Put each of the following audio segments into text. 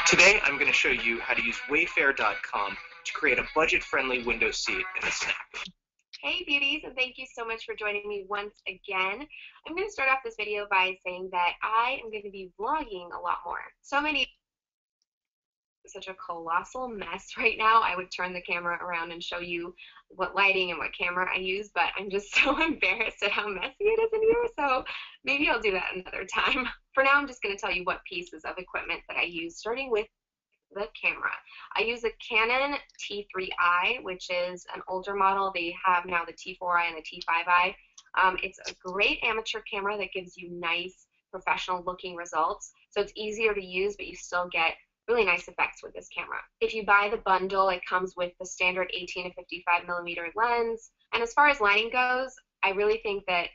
Today, I'm going to show you how to use Wayfair.com to create a budget-friendly window seat in a snap. Hey beauties, and thank you so much for joining me once again. I'm going to start off this video by saying that I am going to be vlogging a lot more. Such a colossal mess right now. I would turn the camera around and show you what lighting and what camera I use, but I'm just so embarrassed at how messy it is in here, so maybe I'll do that another time. For now, I'm just going to tell you what pieces of equipment that I use, starting with the camera. I use a Canon T3i, which is an older model. They have now the T4i and the T5i. It's a great amateur camera that gives you nice professional looking results. So it's easier to use, but you still get really nice effects with this camera. If you buy the bundle, it comes with the standard 18 to 55 millimeter lens. And as far as lighting goes, I really think that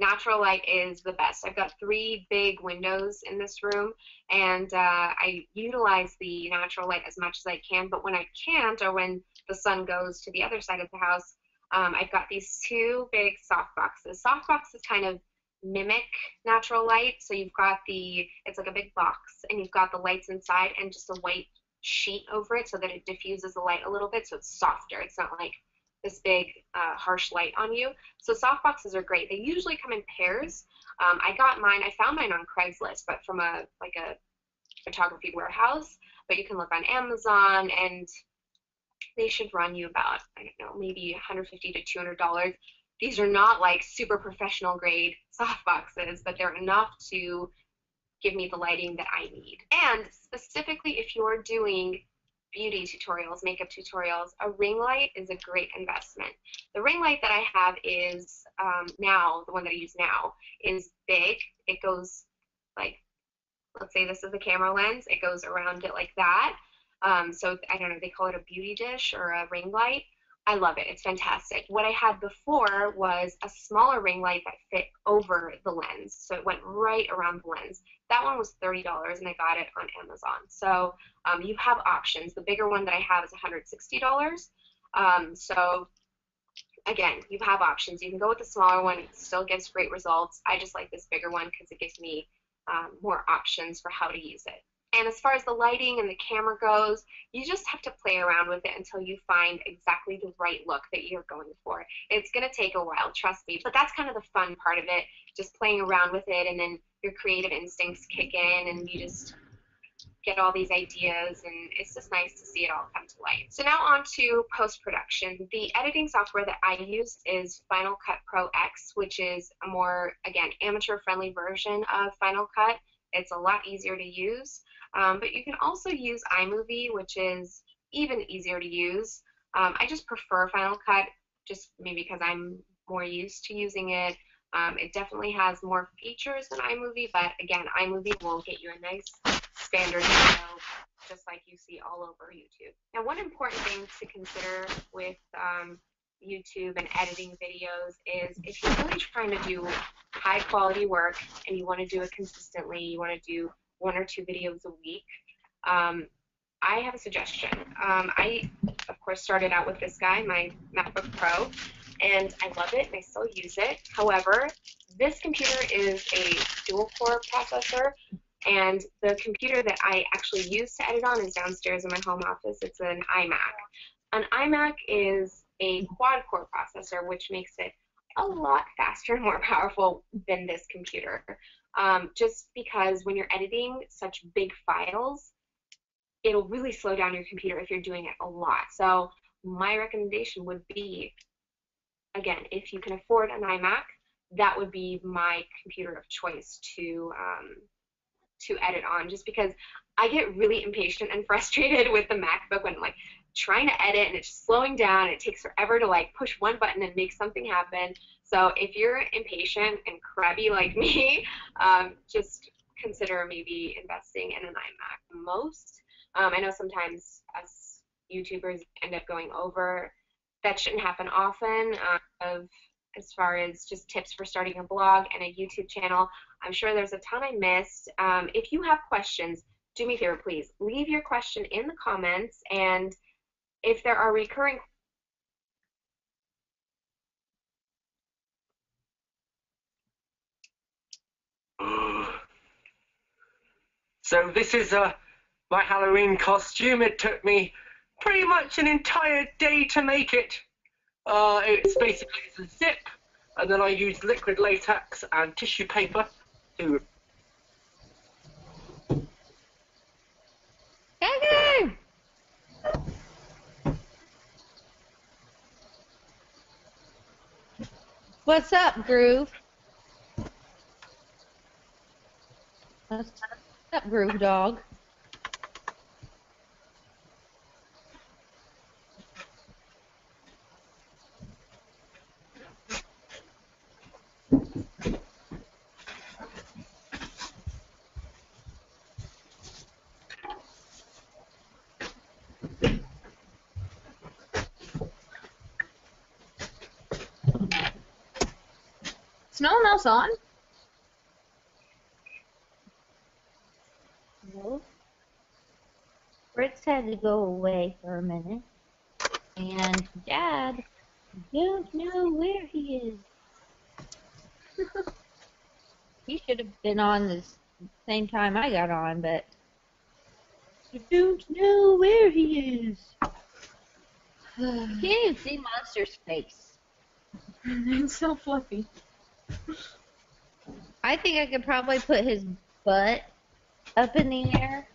natural light is the best. I've got 3 big windows in this room, and I utilize the natural light as much as I can, but when I can't, or when the sun goes to the other side of the house, I've got these 2 big softboxes. Softboxes kind of mimic natural light, so you've got it's like a big box, and you've got the lights inside and just a white sheet over it so that it diffuses the light a little bit, so it's softer. It's not like this big harsh light on you. So softboxes are great. They usually come in pairs. I found mine on Craigslist, but from a photography warehouse, but you can look on Amazon, and they should run you about, I don't know, maybe $150 to $200. These are not like super professional grade softboxes, but they're enough to give me the lighting that I need. And specifically if you're doing beauty tutorials, makeup tutorials, a ring light is a great investment. The ring light that I have is now, the one that I use now, is big. It goes like, let's say this is the camera lens, it goes around it like that. So I don't know, they call it a beauty dish or a ring light. I love it. It's fantastic. What I had before was a smaller ring light that fit over the lens, so it went right around the lens. That one was $30, and I got it on Amazon. So you have options. The bigger one that I have is $160. So again, you have options. You can go with the smaller one. It still gives great results. I just like this bigger one because it gives me more options for how to use it. And as far as the lighting and the camera goes, you just have to play around with it until you find exactly the right look that you're going for. It's going to take a while, trust me, but that's kind of the fun part of it, just playing around with it, and then your creative instincts kick in, and you just get all these ideas, and it's just nice to see it all come to light. So now on to post-production. The editing software that I use is Final Cut Pro X, which is a more, again, amateur-friendly version of Final Cut. It's a lot easier to use, but you can also use iMovie, which is even easier to use. I just prefer Final Cut, just maybe because I'm more used to using it. It definitely has more features than iMovie, but again, iMovie will get you a nice standard video, just like you see all over YouTube. Now, one important thing to consider with YouTube and editing videos is if you're really trying to do high quality work and you want to do it consistently, you want to do 1 or 2 videos a week, I have a suggestion. I, of course, started out with this guy, my MacBook Pro, and I love it and I still use it. However, this computer is a dual-core processor, and the computer that I actually use to edit on is downstairs in my home office. It's an iMac. An iMac is a quad-core processor, which makes it a lot faster and more powerful than this computer. Just because when you're editing such big files, it'll really slow down your computer if you're doing it a lot. So my recommendation would be, again, if you can afford an iMac, that would be my computer of choice to edit on, just because I get really impatient and frustrated with the MacBook when I'm like trying to edit and it's slowing down. It takes forever to like push one button and make something happen. So if you're impatient and crabby like me, just consider maybe investing in an iMac. I know sometimes us YouTubers end up going over. That shouldn't happen often. As far as just tips for starting a blog and a YouTube channel, I'm sure there's a ton I missed. If you have questions, do me a favor, please. Leave your question in the comments, and if there are recurring So this is my Halloween costume. It took me pretty much an entire day to make it. It's basically a zip, and then I used liquid latex and tissue paper to... Hey! What's up, Groove? What's up, Groove Dog? Is no one else on? No. Fritz had to go away for a minute. And Dad don't know where he is. He should have been on the same time I got on, but I don't know where he is. Can't even see Monster's face. It's so fluffy. I think I could probably put his butt up in the air,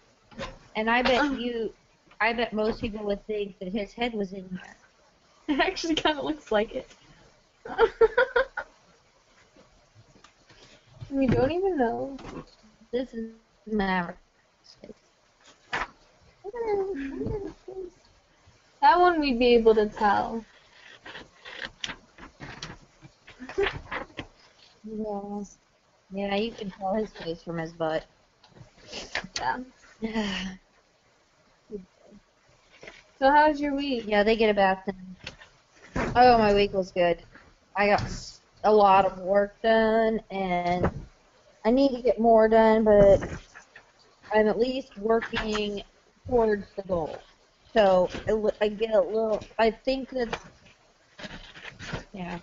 and I bet most people would think that his head was in there. It actually kind of looks like it. We don't even know. This is Maverick's face. That one we'd be able to tell. Yeah. Yeah, you can tell his face from his butt. Yeah. So how's your week? Yeah, they get a bath then. Oh, my week was good. I got a lot of work done, and I need to get more done, but I'm at least working towards the goal. So I get a little, I think that, yeah,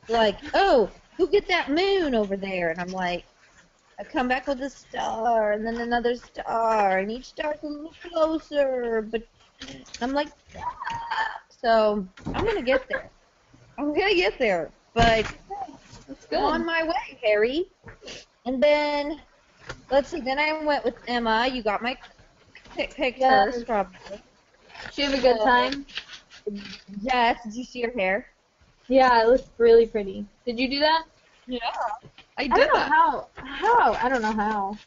like, oh, who get that moon over there? And I'm like, I come back with a star, and then another star, and each star's a little closer, but I'm like, ah. So I'm going to get there. I'm going to get there, but That's good. on my way, Harry. And then, let's see, then I went with Emma. You got my pictures from. Did you have a good time? Yes. Did you see her hair? Yeah, it looks really pretty. Did you do that? Yeah. I I did don't know that. how. How? I don't know how.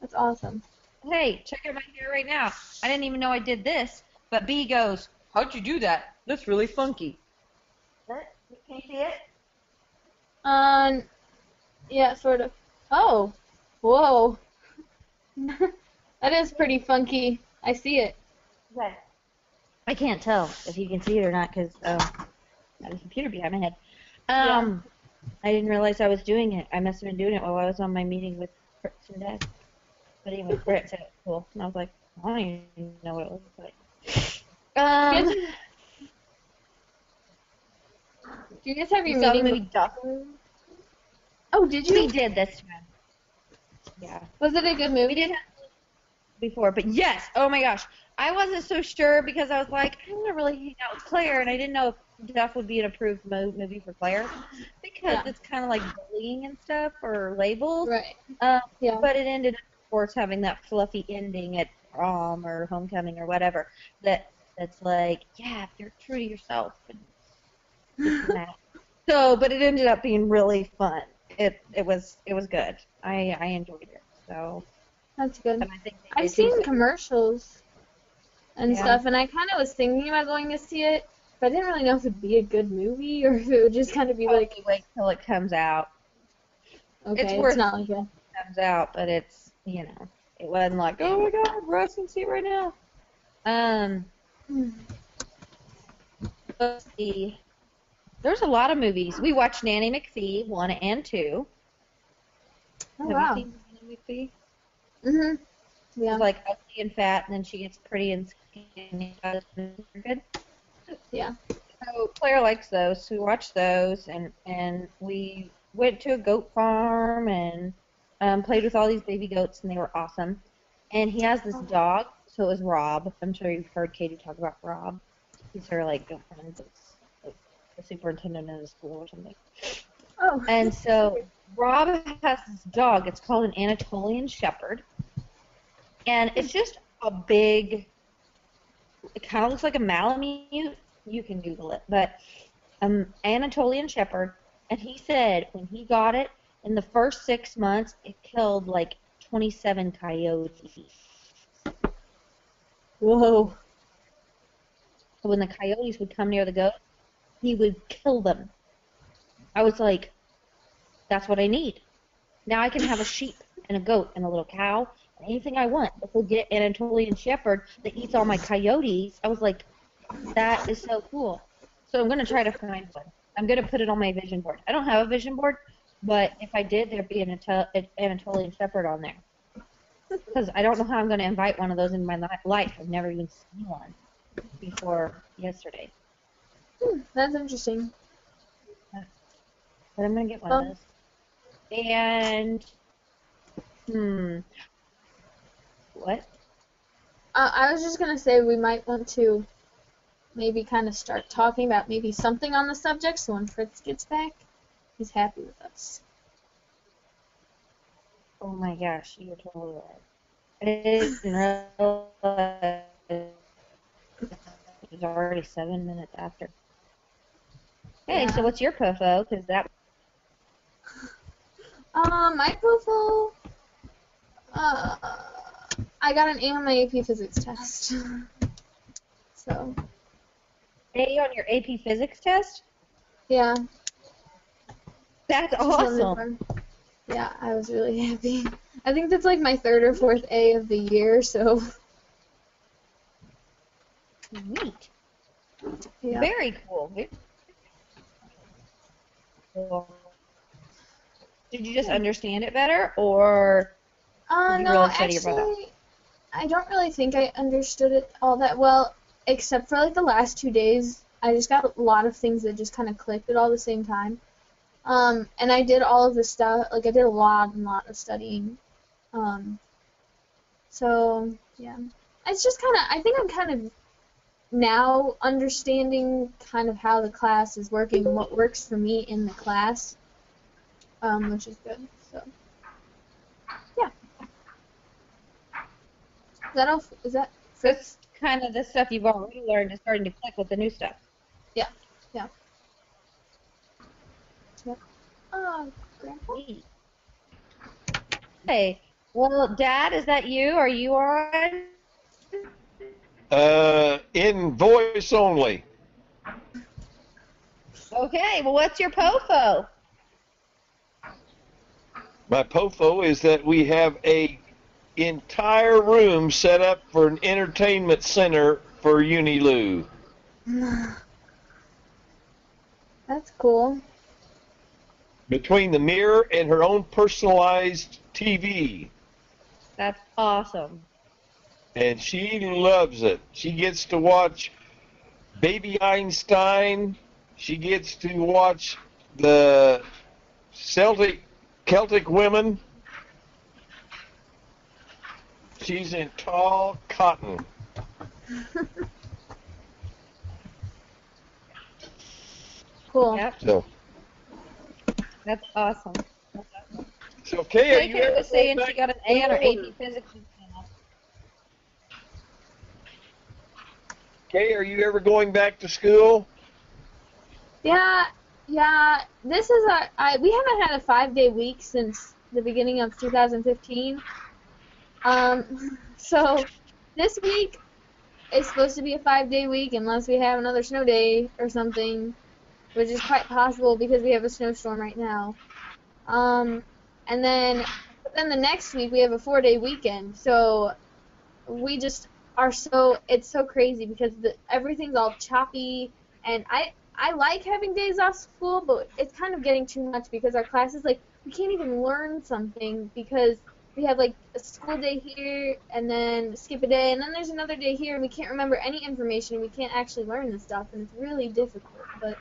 That's awesome. Hey, check out my hair right now. I didn't even know I did this, but B goes, "How'd you do that? That's really funky." Can you see it? Yeah, sort of. Oh, whoa. That is pretty funky. I see it. Okay. I can't tell if you can see it or not because I have a computer behind my head. I didn't realize I was doing it. I must have been doing it while I was on my meeting with Fritz and Dad. But anyway, Brett said it was cool, and I was like, I don't even know what it looks like. Do you guys have your You saw the meeting? movie Duck? Oh, did We you? did this time. Yeah. Was it a good We movie? did have before, but yes, oh my gosh. I wasn't so sure because I was like, I want to really hang out with Claire, and I didn't know if Duff would be an approved movie for Claire because it's kind of like bullying and stuff or labels. Right. Yeah. But it ended up, of course, having that fluffy ending at prom or homecoming or whatever. That's like, yeah, if you're true to yourself. And this and that. So, but it ended up being really fun. It was good. I enjoyed it. So. That's good. And I think I've seen commercials and stuff, and I kind of was thinking about going to see it, but I didn't really know if it'd be a good movie or if it would just kind of be like, wait till it comes out. okay, It's not like a... It comes out, but it's, it wasn't like, oh my god, rush and see it right now. Let's see. There's a lot of movies. We watched Nanny McPhee 1 and 2. Oh, Have wow. you seen Nanny McPhee? Mhm. Yeah. She's like ugly and fat, and then she gets pretty and skinny. Good. Yeah. So Claire likes those, so we watched those, and we went to a goat farm and played with all these baby goats, and they were awesome. And he has this dog, so it was Rob. I'm sure you've heard Katie talk about Rob. He's her like girlfriend, like the superintendent of the school or something. Oh. And so Rob has this dog. It's called an Anatolian Shepherd. And it's just a big, it kind of looks like a Malamute. You can Google it. But Anatolian Shepherd. And he said when he got it, in the first 6 months, it killed like 27 coyotes. Whoa. So when the coyotes would come near the goat, he would kill them. I was like, that's what I need. Now I can have a sheep and a goat and a little cow. Anything I want. If we get an Anatolian Shepherd that eats all my coyotes, I was like, that is so cool. So I'm going to try to find one. I'm going to put it on my vision board. I don't have a vision board, but if I did, there'd be an Anatolian Shepherd on there. Because I don't know how I'm going to invite one of those in my life. I've never even seen one before yesterday. That's interesting. But I'm going to get one of those. And, what? I was just going to say we might want to maybe kind of start talking about maybe something on the subject so when Fritz gets back, he's happy with us. Oh my gosh, you're totally right. I didn't realize it was already 7 minutes after. Hey, Yeah. so what's your POFO? Because that... My POFO, I got an A on my AP Physics test. So. A on your AP Physics test? Yeah. That's awesome. Yeah, I was really happy. I think that's like my 3rd or 4th A of the year, so. Neat. Yeah. Very cool. Did you just understand it better, or did you No, really study your butt off? actually, I don't really think I understood it all that well, except for like the last 2 days. I just got a lot of things that just kind of clicked at all the same time. And I did all of this stuff, like I did a lot of studying. So, yeah. It's just kind of, I think I'm kind of now understanding kind of how the class is working and what works for me in the class, which is good, so. Yeah. that all? Is that? That's kind of the stuff you've already learned is starting to click with the new stuff. Yeah. Yeah. Yep. Oh, Grandpa. Neat. Hey, well, Dad, is that you? Are you on? In voice only. Okay, well, what's your POFO? My POFO is that we have a entire room set up for an entertainment center for Unilu. That's cool. Between the mirror and her own personalized TV. That's awesome. And she loves it. She gets to watch Baby Einstein. She gets to watch the Celtic women. She's in tall cotton. Cool. Yep, So, awesome. so Kay, are you Kate ever was saying going she back got an to A on her school, AP Physics exam. Kay, are you ever going back to school? Yeah. This is we haven't had a 5-day week since the beginning of 2015. So this week is supposed to be a 5-day week unless we have another snow day or something, which is quite possible because we have a snowstorm right now. And then the next week we have a 4-day weekend. So we just are it's so crazy because everything's all choppy, and I like having days off school, but it's kind of getting too much because our classes, like, we can't even learn something because we have, like, a school day here and then skip a day, and then there's another day here, and we can't remember any information, and we can't actually learn this stuff, and it's really difficult, but...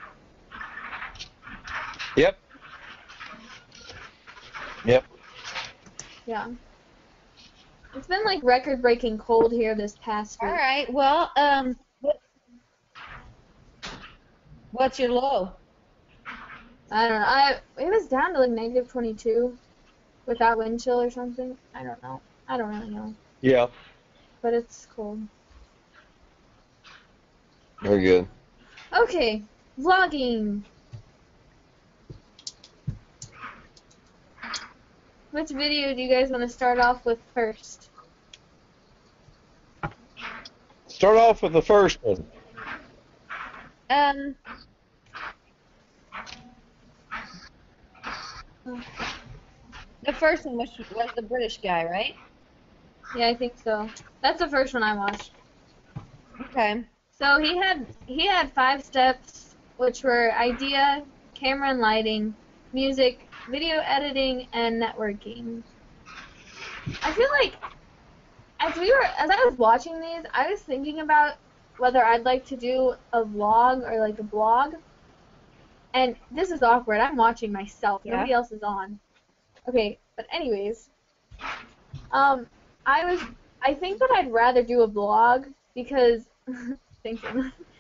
Yep. Yeah. It's been, like, record-breaking cold here this past week. All right, well, what's your low? I don't know. It was down to, like, -22 without wind chill or something. I don't know. I don't really know. Yeah. But it's cold. Very good. Okay, vlogging. Which video do you guys want to start off with first? Start off with the first one. The first one was the British guy, right? Yeah, I think so. That's the first one I watched. Okay. So he had 5 steps, which were idea, camera and lighting, music, video editing, and networking. I feel like as I was watching these, I was thinking about whether I'd like to do a vlog or like a blog. And this is awkward. I'm watching myself. Yeah. Nobody else is on. Okay, but anyways, I think that I'd rather do a vlog because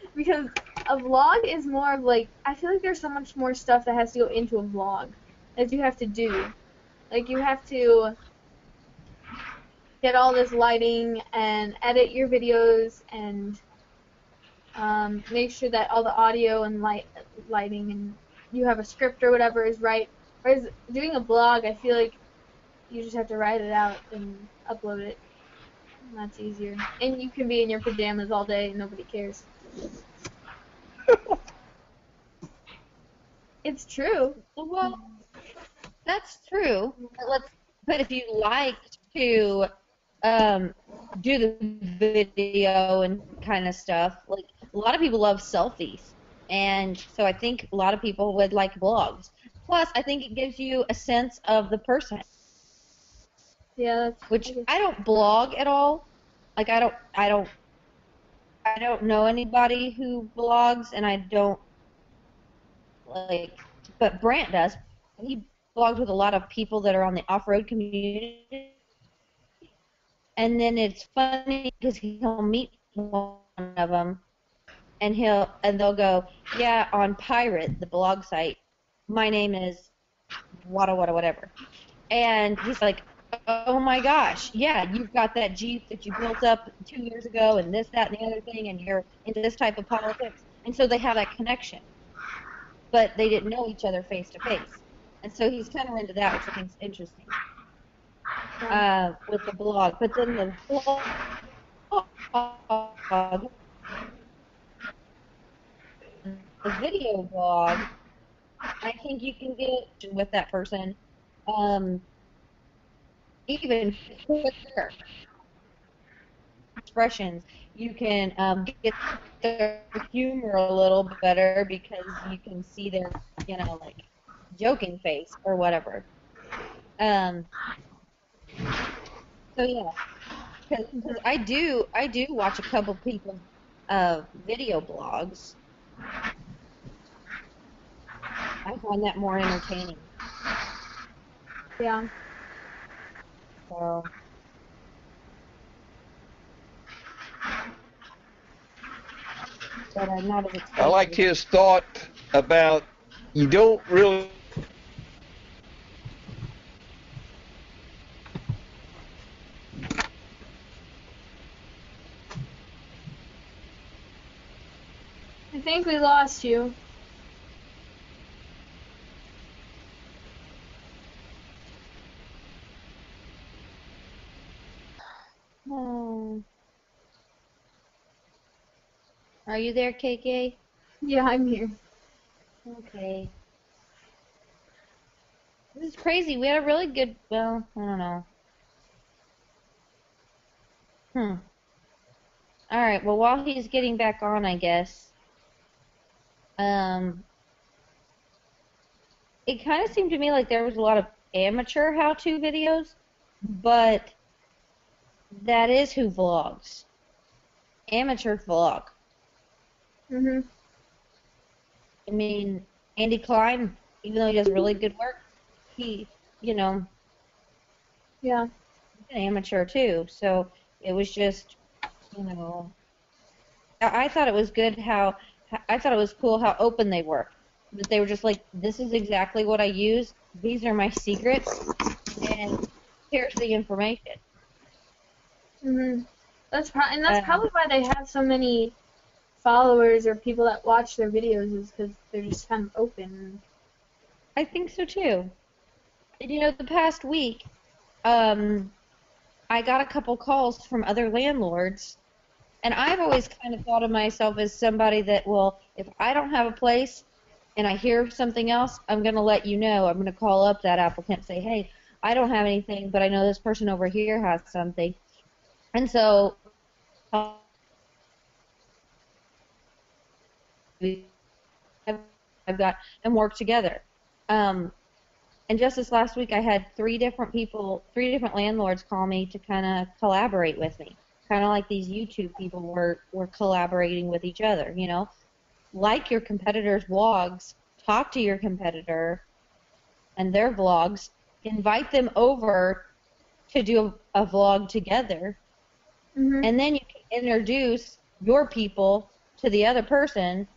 because a vlog is more of like, I feel like there's so much more stuff that has to go into a vlog that you have to do. Like, you have to get all this lighting and edit your videos and make sure that all the audio and lighting and you have a script or whatever is right. Whereas doing a blog, I feel like you just have to write it out and upload it. And that's easier. And you can be in your pajamas all day and nobody cares. It's true. Well, that's true. But if you like to do the video and kind of stuff, like, a lot of people love selfies, and so I think a lot of people would like blogs. Plus, I think it gives you a sense of the person, Yeah, which I don't blog at all. Like, I don't know anybody who blogs, and I don't but Brant does. He blogs with a lot of people that are on the off-road community. And then it's funny because he'll meet one of them, and they'll go, yeah, on Pirate, the blog site, my name is whatever. And he's like, oh my gosh, yeah, you've got that Jeep that you built up 2 years ago and this, that, and the other thing, and you're into this type of politics. And so they have that connection. But they didn't know each other face to face. And so he's kind of into that, which I think is interesting with the blog. But then the blog, the video blog, I think you can get with that person, even quicker expressions. You can get their humor a little better because you can see their, like joking face or whatever. So yeah, because I do watch a couple people video blogs. I find that more entertaining. Yeah. So. But I'm not as excited. I liked his thought about you don't really. I think we lost you. Oh. Are you there, KK? Yeah, I'm here. Okay. This is crazy. We had a really good, well, I don't know. Alright, well, while he's getting back on, I guess, it kind of seemed to me like there was a lot of amateur how-to videos, but that is who vlogs. Amateur vlog. Mhm. I mean, Andy Klein, even though he does really good work, he, Yeah. he's an amateur too. So it was just, I thought it was good I thought it was cool how open they were. That they were just like, this is exactly what I use. These are my secrets, and here's the information. Mhm. That's probably why they have so many followers or people that watch their videos, is because they're just kind of open. I think so too. And the past week, I got a couple calls from other landlords, and I've always kind of thought of myself as somebody that, well, if I don't have a place and I hear something else, I'm going to let you know. I'm going to call up that applicant and say, hey, I don't have anything, but I know this person over here has something. And so I've got and work together. And just this last week, I had three different landlords call me to kind of collaborate with me, kind of like these YouTube people were collaborating with each other. Like your competitor's vlogs, talk to your competitor and their vlogs, invite them over to do a vlog together, and then you can introduce your people to the other person,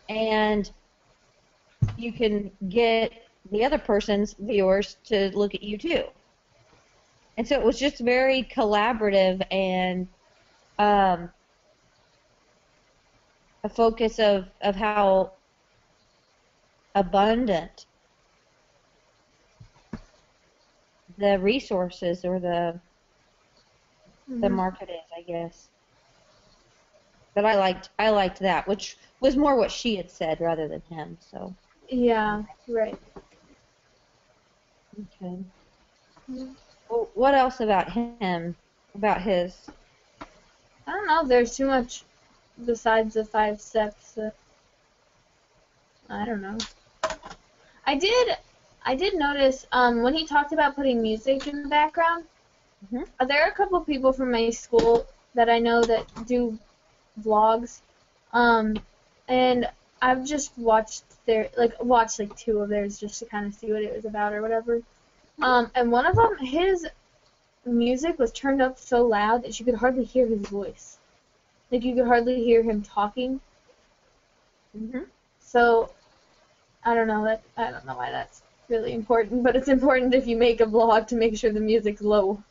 and you can get the other person's viewers to look at you too. And so it was just very collaborative and a focus of how abundant the resources or the market is, I guess. But I liked that, which was more what she had said rather than him. So. Yeah, right. Okay. Well, what else about him? About his? I don't know if there's too much besides the 5 steps. I don't know. I did notice when he talked about putting music in the background. There are a couple people from my school that I know that do vlogs, and I've just watched like 2 of theirs just to kind of see what it was about or whatever. And one of them, his music was turned up so loud that you could hardly hear his voice. Like you could hardly hear him talking. So I don't know why that's really important, but it's important if you make a vlog to make sure the music's low,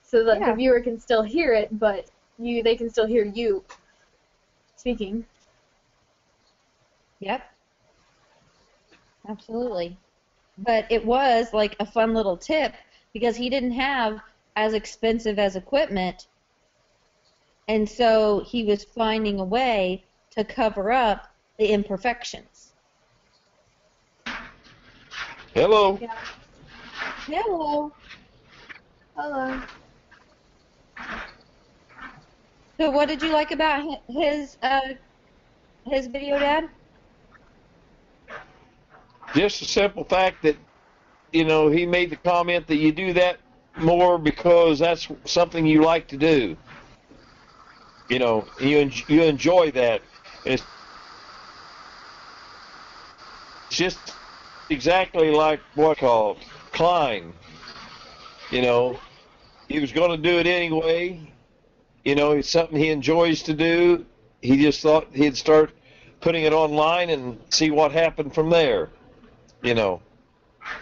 so that the viewer can still hear it, but they can still hear you speaking. Yep. Absolutely. But it was like a fun little tip because he didn't have as expensive as equipment, and so he was finding a way to cover up the imperfections. Hello. Yeah. Hello. Hello. So what did you like about his video, Dad? Just the simple fact that, you know, he made the comment that you do that more because that's something you like to do. You know, you enjoy that. It's just exactly like what called Klein. You know, he was going to do it anyway. You know, it's something he enjoys to do. He just thought he'd start putting it online and see what happened from there. You know,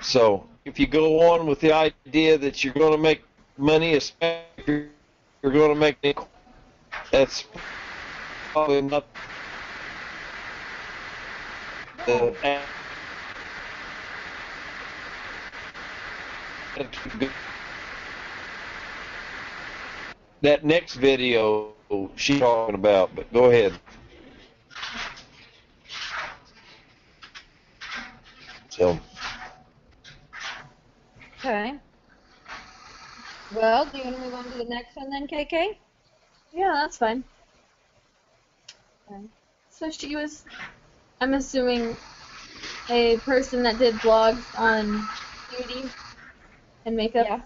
so if you go on with the idea that you're going to make money, especially if you're going to make it, that's probably not the that next video she's talking about, but go ahead. So. Okay. Well, do you want to move on to the next one then, KK? Yeah, that's fine. Okay. So she was, I'm assuming, a person that did vlogs on beauty and makeup. Yeah.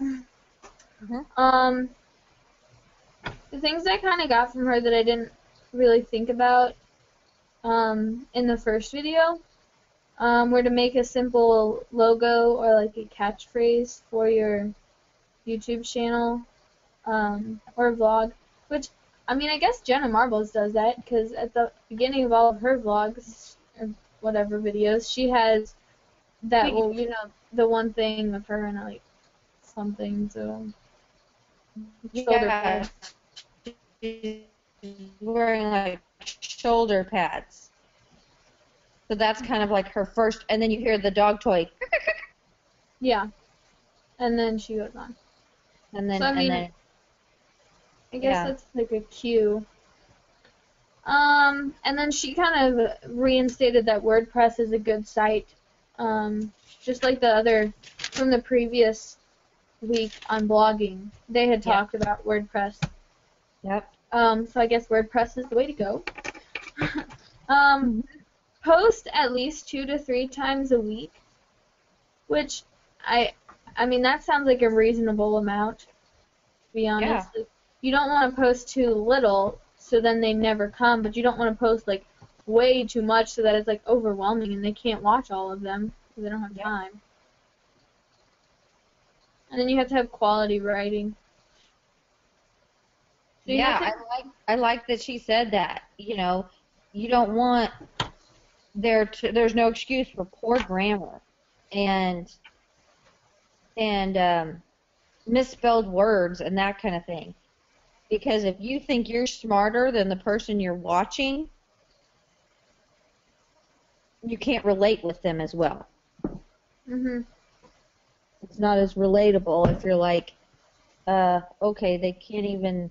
The things I kind of got from her that I didn't really think about in the first video were to make a simple logo or like a catchphrase for your YouTube channel or vlog, which, I mean, I guess Jenna Marbles does that, because at the beginning of all of her vlogs, or whatever videos, she has that, well, you know, the one thing of her and, like, something, so, shoulder pads. She's wearing, like, shoulder pads. So that's kind of like her first, and then you hear the dog toy. Yeah. And then she goes on. And then, So, I mean, I guess that's like a cue. And then she kind of reinstated that WordPress is a good site, just like the other from the previous week on blogging. They had talked about WordPress. Yep. So I guess WordPress is the way to go. Post at least 2 to 3 times a week, which I mean that sounds like a reasonable amount, to be honest. Yeah. You don't want to post too little, so then they never come, but you don't want to post like way too much so that it's like overwhelming and they can't watch all of them because they don't have time. And then you have to have quality writing. So I like that she said that. You know, you don't want there's no excuse for poor grammar and misspelled words and that kind of thing. Because if you think you're smarter than the person you're watching, you can't relate with them as well. It's not as relatable if you're like, okay, they can't even,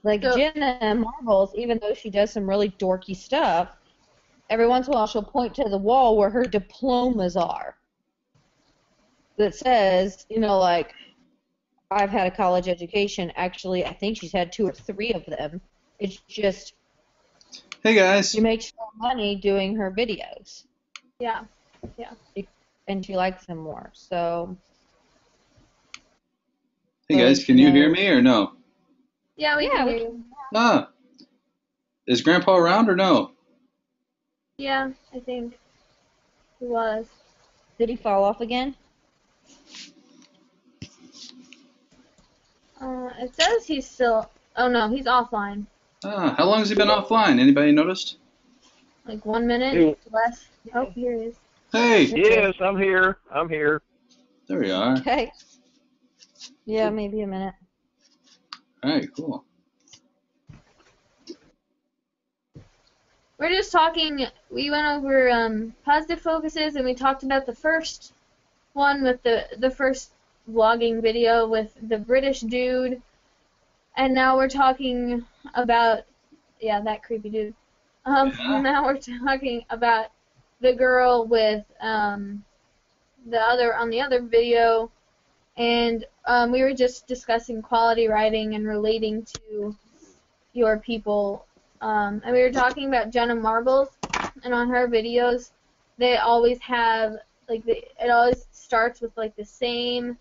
like Jenna Marbles, even though she does some really dorky stuff, every once in a while she'll point to the wall where her diplomas are. That says, you know, like, I've had a college education. Actually, I think she's had 2 or 3 of them. It's just, hey guys. She makes more money doing her videos. Yeah. And she likes them more. So. Hey guys, can you hear me or no? Yeah, we can hear you. Ah. Is Grandpa around or no? Yeah, I think he was. Did he fall off again? It says he's still. Oh no, he's offline. Ah, how long has he been offline? Anybody noticed? Like 1 minute Hey. less. Oh, here he is. Hey, Yes, I'm here. there we are. Okay. Yeah, maybe a minute. All right, cool. We're just talking. We went over positive focuses, and we talked about the first one with the first vlogging video with the British dude, and now we're talking about that creepy dude. Now we're talking about the girl with the other video, and we were just discussing quality writing and relating to your people. And we were talking about Jenna Marbles, and on her videos, they always have it always starts with like the same,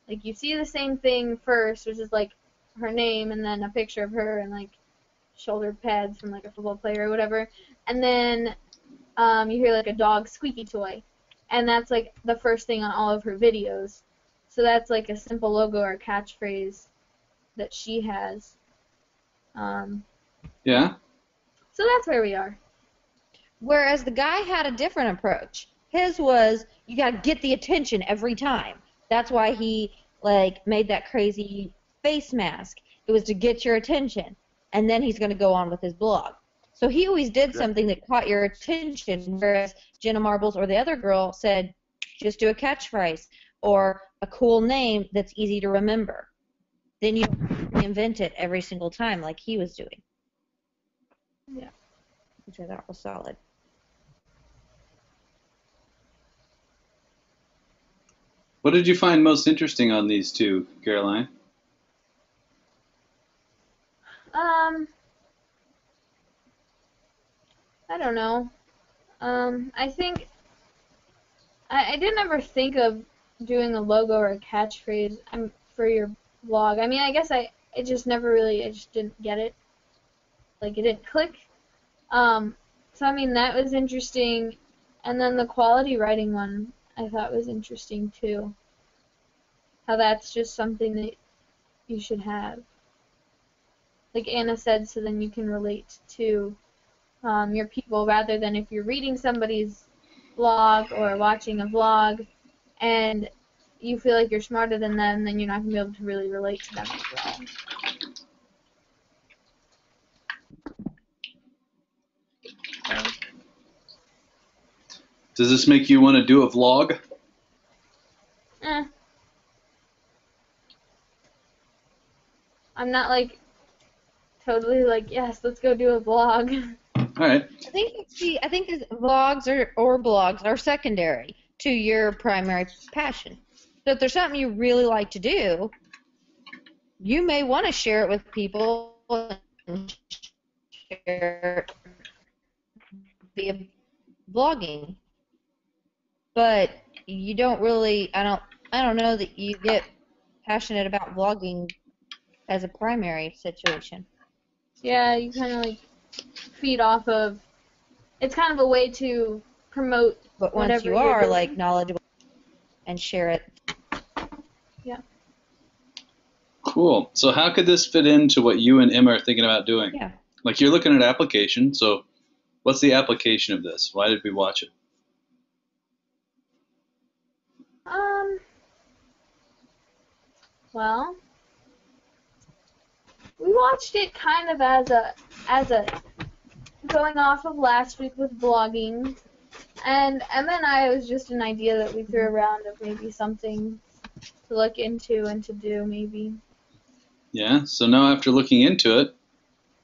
like you see the same thing first, which is like her name, and then a picture of her and like shoulder pads from like a football player or whatever, and then you hear like a dog squeaky toy, and that's like the first thing on all of her videos. So that's like a simple logo or catchphrase that she has. Yeah. So that's where we are. Whereas the guy had a different approach. His was, you gotta get the attention every time. That's why he like made that crazy face mask. It was to get your attention, and then he's gonna go on with his blog. So he always did something that caught your attention, whereas Jenna Marbles or the other girl said, just do a catchphrase or a cool name that's easy to remember. Then you reinvent it every single time like he was doing. Yeah. Which I thought was solid. What did you find most interesting on these two, Caroline? I don't know. I think I didn't ever think of doing a logo or a catchphrase for your blog. I mean, I guess I just didn't get it. Like, it didn't click. So, I mean, that was interesting. And then the quality writing one I thought was interesting, too. How that's just something that you should have. Like Anna said, so then you can relate to your people rather than if you're reading somebody's blog or watching a vlog and you feel like you're smarter than them, then you're not going to be able to really relate to them as well. Does this make you want to do a vlog? I'm not like totally like, yes, let's go do a vlog. All right. I think that vlogs or blogs are secondary to your primary passion. So if there's something you really like to do, you may want to share it with people and share it via blogging. But you don't really, I don't know that you get passionate about vlogging as a primary situation. Yeah, you kind of like feed off of, it's kind of a way to promote But once whatever you you're are doing. like knowledgeable and share it. Yeah. Cool. So how could this fit into what you and Emma are thinking about doing? Yeah. Like you're looking at application, so what's the application of this? Why did we watch it? Well, we watched it kind of as a going off of last week with blogging, and Emma and I, it was just an idea that we threw around of maybe something to look into and to do maybe. Yeah. So now after looking into it,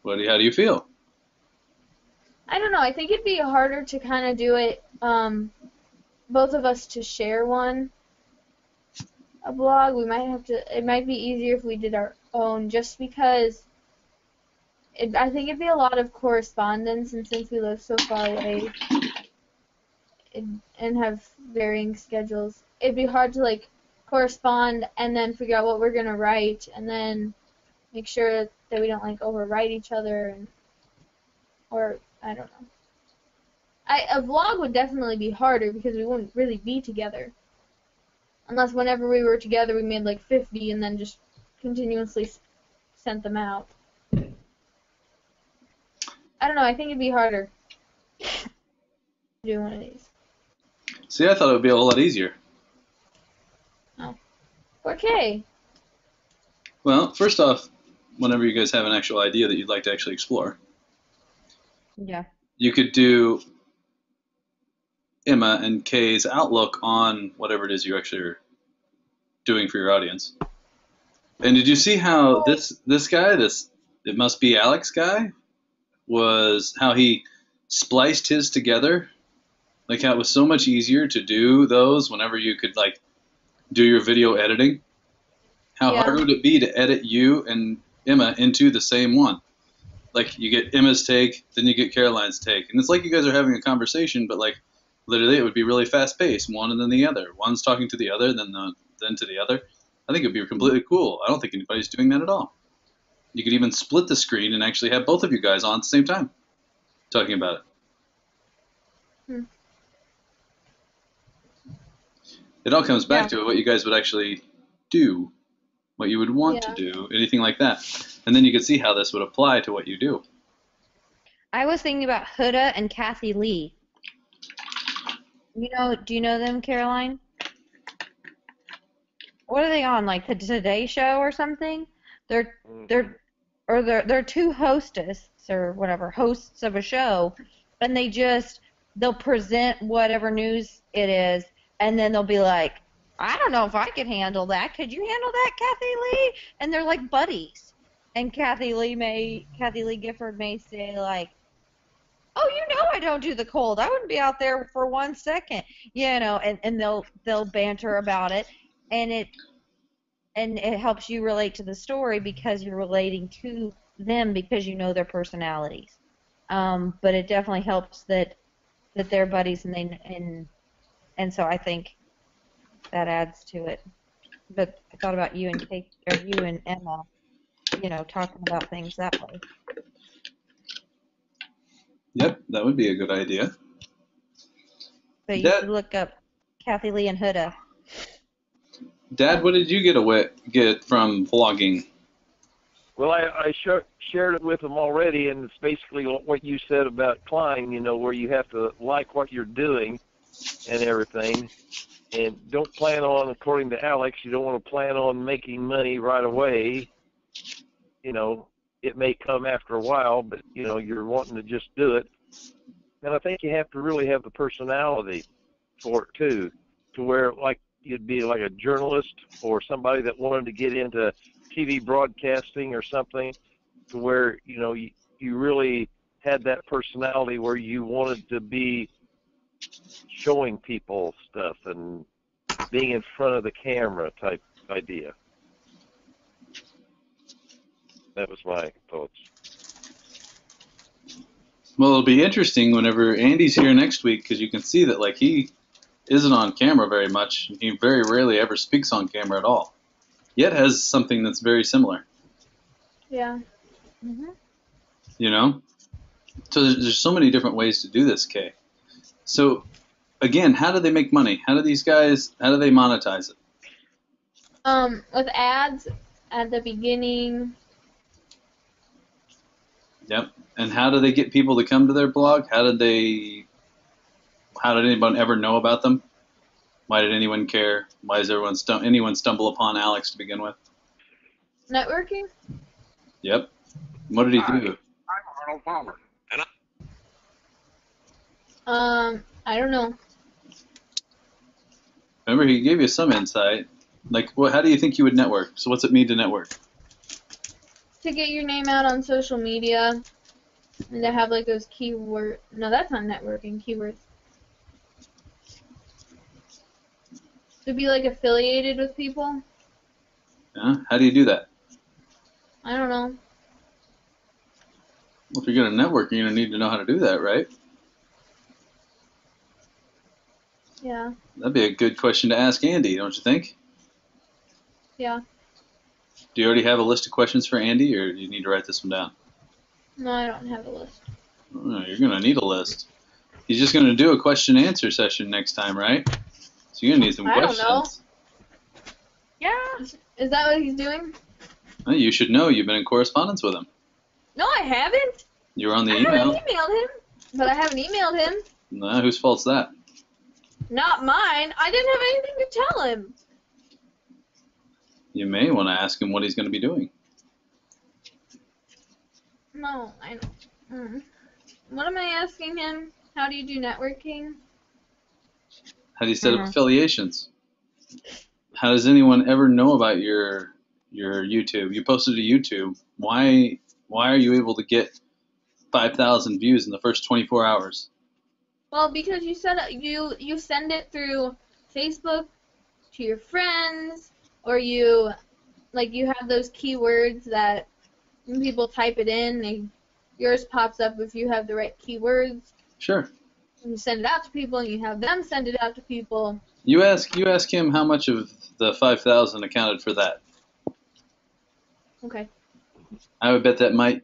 how do you feel? I don't know. I think it'd be harder to kind of do it, both of us to share a blog. We might have to. It might be easier if we did our own, just because. I think it'd be a lot of correspondence, and since we live so far away and have varying schedules, it'd be hard to like correspond and then figure out what we're gonna write, and then make sure that we don't like overwrite each other, or I don't know. A vlog would definitely be harder because we wouldn't really be together. Unless whenever we were together we made like 50 and then just continuously sent them out. I don't know, I think it'd be harder. do one of these. See, I thought it would be a whole lot easier. 4K. Well, first off, whenever you guys have an actual idea that you'd like to actually explore, Yeah. you could do Emma and Kay's outlook on whatever it is you actually are doing for your audience. And did you see how this guy, it must be Alex guy, was how he spliced his together? Like how it was so much easier to do those whenever you could like do your video editing. How Yeah. hard would it be to edit you and Emma into the same one? Like you get Emma's take, then you get Caroline's take, and it's like you guys are having a conversation, but like literally it would be really fast paced, one and then the other. One's talking to the other, then to the other. I think it'd be completely cool. I don't think anybody's doing that at all. You could even split the screen and actually have both of you guys on at the same time talking about it. Hmm. It all comes back to what you guys would actually do, what you would want to Yeah. do, anything like that. And then you could see how this would apply to what you do. I was thinking about Huda and Kathy Lee. Do you know them, Caroline? What are they on? Like the Today Show or something? They're two hostess or whatever, hosts of a show, and they'll present whatever news it is, and then they'll be like, I don't know if I could handle that. Could you handle that, Kathy Lee? And they're like buddies. And Kathy Lee Gifford may say like, oh, I don't do the cold. I wouldn't be out there for 1 second, and they'll banter about it, and it helps you relate to the story because you're relating to them because you know their personalities. But it definitely helps that they're buddies and so I think that adds to it. But I thought about you and Kate, or you and Emma, talking about things that way. Yep, that would be a good idea. So you should look up Kathy Lee and Huda. Dad, what did you get from vlogging? Well, I shared it with them already, and it's basically what you said about Klein, where you have to like what you're doing and everything. And don't plan on, according to Alex, you don't want to plan on making money right away. It may come after a while, but, you're wanting to just do it. And I think you have to really have the personality for it, too, to where, like, you'd be like a journalist or somebody that wanted to get into TV broadcasting or something, to where, you really had that personality where you wanted to be showing people stuff and being in front of the camera type idea. That was my thoughts. Well, it'll be interesting whenever Andy's here next week because you can see that like he isn't on camera very much. He very rarely ever speaks on camera at all. Yet has something that's very similar. Yeah. Mhm. So there's so many different ways to do this, Kay. So again, how do they make money? How do they monetize it? With ads at the beginning. Yep. And how do they get people to come to their blog? How did anyone ever know about them? Why did anyone care? Why does anyone stumble upon Alex to begin with? Networking? Yep. What did he do? I'm Arnold Palmer. I don't know. Remember, he gave you some insight. Like, how do you think you would network? So what's it mean to network? To get your name out on social media and to have like those keywords. No, that's not networking. Keywords. To be like affiliated with people. Yeah? How do you do that? I don't know. Well, if you're going to network, you're going to need to know how to do that, right? Yeah. That'd be a good question to ask Andy, don't you think? Yeah. Do you already have a list of questions for Andy, or do you need to write this one down? No, I don't have a list. Oh, you're going to need a list. He's just going to do a question-answer session next time, right? So you're going to need some questions. I don't know. Yeah. Is that what he's doing? Well, you should know. You've been in correspondence with him. No, I haven't. You were on the I email. haven't emailed him. But I haven't emailed him. Nah, whose fault's that? Not mine. I didn't have anything to tell him. You may want to ask him what he's going to be doing. No, I know. What am I asking him? How do you do networking? How do you set up affiliations? How does anyone ever know about your YouTube? You posted to YouTube. Why are you able to get 5,000 views in the first 24 hours? Well, because you said you send it through Facebook to your friends, or you have those keywords that when people type it in, yours pops up if you have the right keywords. Sure. And you send it out to people, and you have them send it out to people. You ask him how much of the 5,000 accounted for that. Okay. I would bet that might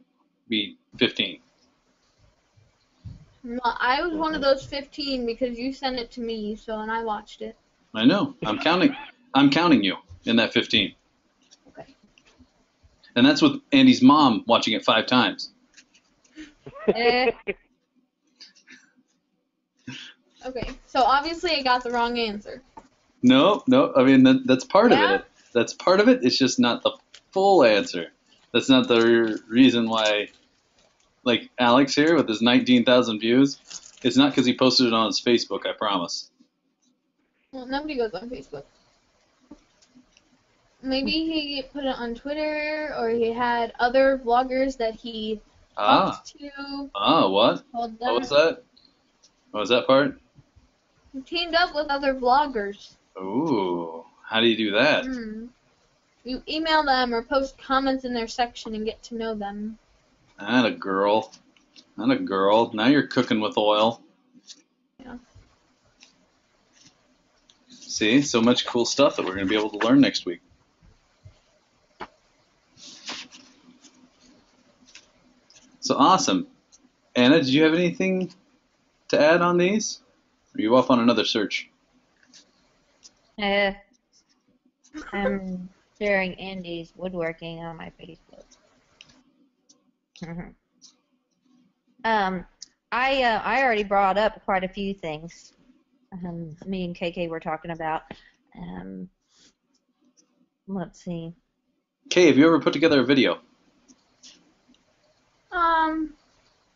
be 15. Well, I was one of those 15 because you sent it to me, and I watched it. I know. I'm counting you in that 15. Okay. And that's with Andy's mom watching it 5 times. Eh, Okay. So obviously I got the wrong answer. No. I mean, that's part of Yeah? it. That's part of it. It's just not the full answer. That's not the reason why, like Alex here with his 19,000 views, it's not because he posted it on his Facebook, I promise. Well, nobody goes on Facebook. Maybe he put it on Twitter, or he had other vloggers that he talked to. What? Told them. What was that? What was that part? He teamed up with other vloggers. Ooh, how do you do that? You email them or post comments in their section and get to know them. Not a girl. Not a girl. Now you're cooking with oil. Yeah. See, so much cool stuff that we're going to be able to learn next week. So awesome. Anna, did you have anything to add on these? Are you off on another search? I'm sharing Andy's woodworking on my Facebook. I already brought up quite a few things. Me and KK were talking about. Let's see. Kay, have you ever put together a video?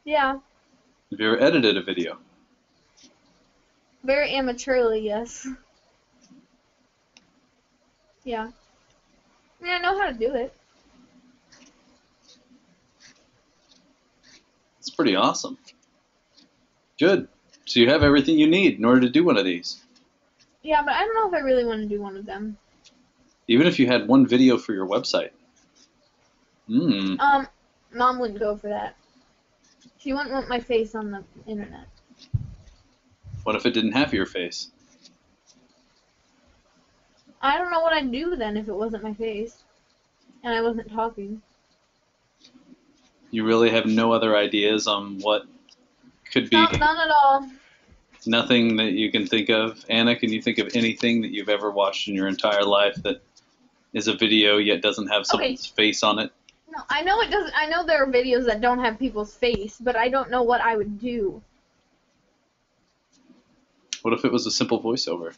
Yeah. Have you ever edited a video? Very amateurly, yes. Yeah. I mean, I know how to do it. It's pretty awesome. Good. So you have everything you need in order to do one of these. Yeah, but I don't know if I really want to do one of them. Even if you had one video for your website. Mom wouldn't go for that. She wouldn't want my face on the internet. What if it didn't have your face? I don't know what I'd do then if it wasn't my face. And I wasn't talking. You really have no other ideas on what could be? No, none at all. Nothing that you can think of? Anna, can you think of anything that you've ever watched in your entire life that is a video yet doesn't have someone's face on it? No, I know it doesn't. I know there are videos that don't have people's face, but I don't know what I would do. What if it was a simple voiceover?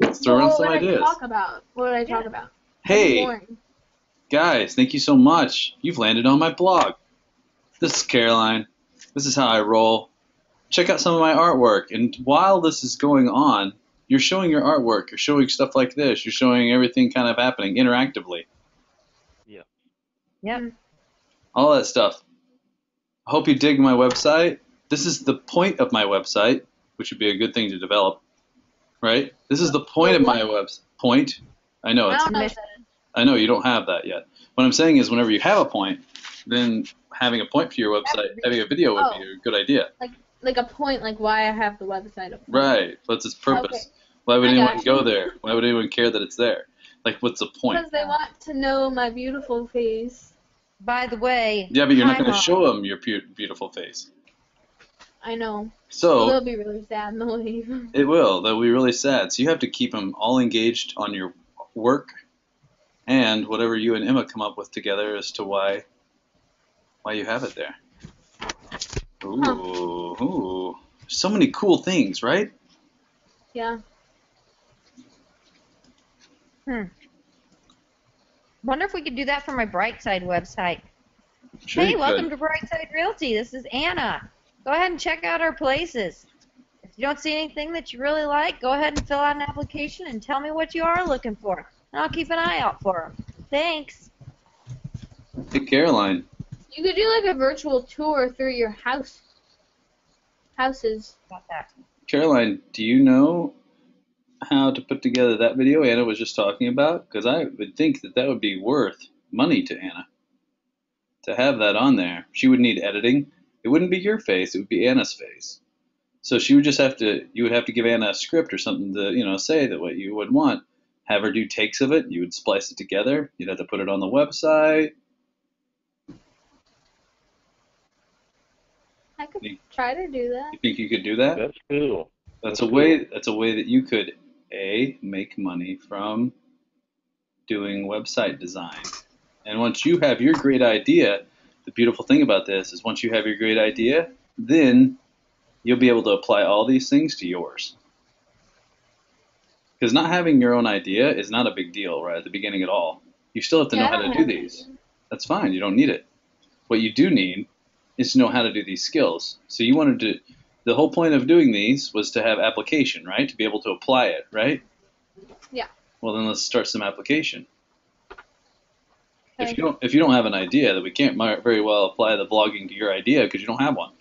Let's throw around some ideas. What would I talk about? Hey, Boring. guys, thank you so much. You've landed on my blog. This is Caroline. This is how I roll. Check out some of my artwork. And while this is going on, you're showing your artwork. You're showing stuff like this. You're showing everything kind of happening interactively. Yep. All that stuff. I hope you dig my website. This is the point of my website, which would be a good thing to develop, right? This is the point of my website. Point. I know. I It's, don't know. I know you don't have that yet. What I'm saying is whenever you have a point, then having a point for your website, having a video would be a good idea. Like a point, like why I have the website up. Right. What's its purpose? Okay. Why would I anyone got go you. there? Why would anyone care that it's there? Like, what's the point? Because they want to know my beautiful face. By the way, Yeah, but you're not hi, going to Mom. show them your beautiful face. I know. So They'll be really sad and they'll leave. it will. They'll be really sad. So you have to keep them all engaged on your work and whatever you and Emma come up with together as to why you have it there. Ooh, ooh. So many cool things, right? Yeah. Wonder if we could do that for my Brightside website. Sure Hey, you welcome could. to Brightside Realty. This is Anna. Go ahead and check out our places. If you don't see anything that you really like, go ahead and fill out an application and tell me what you are looking for, and I'll keep an eye out for them. Thanks. Hey, Caroline. You could do like a virtual tour through your houses. About that. Caroline, do you know how to put together that video Anna was just talking about? Because I would think that that would be worth money to Anna to have that on there. She would need editing. It wouldn't be your face; it would be Anna's face. So she would just have to. You would have to give Anna a script or something to, say that what you would want. Have her do takes of it. You would splice it together. You'd have to put it on the website. I could try to do that. You think you could do that? That's cool. That's a way that you could make money from doing website design. And once you have your great idea, the beautiful thing about this is once you have your great idea, then you'll be able to apply all these things to yours. Because not having your own idea is not a big deal right at the beginning at all. You still have to know how to do these. That's fine. You don't need it. What you do need is to know how to do these skills. So you wanted to. The whole point of doing these was to have application, right? To be able to apply it, right? Yeah. Well, then let's start some application. Okay. If you don't have an idea, then we can't very well apply the vlogging to your idea because you don't have one.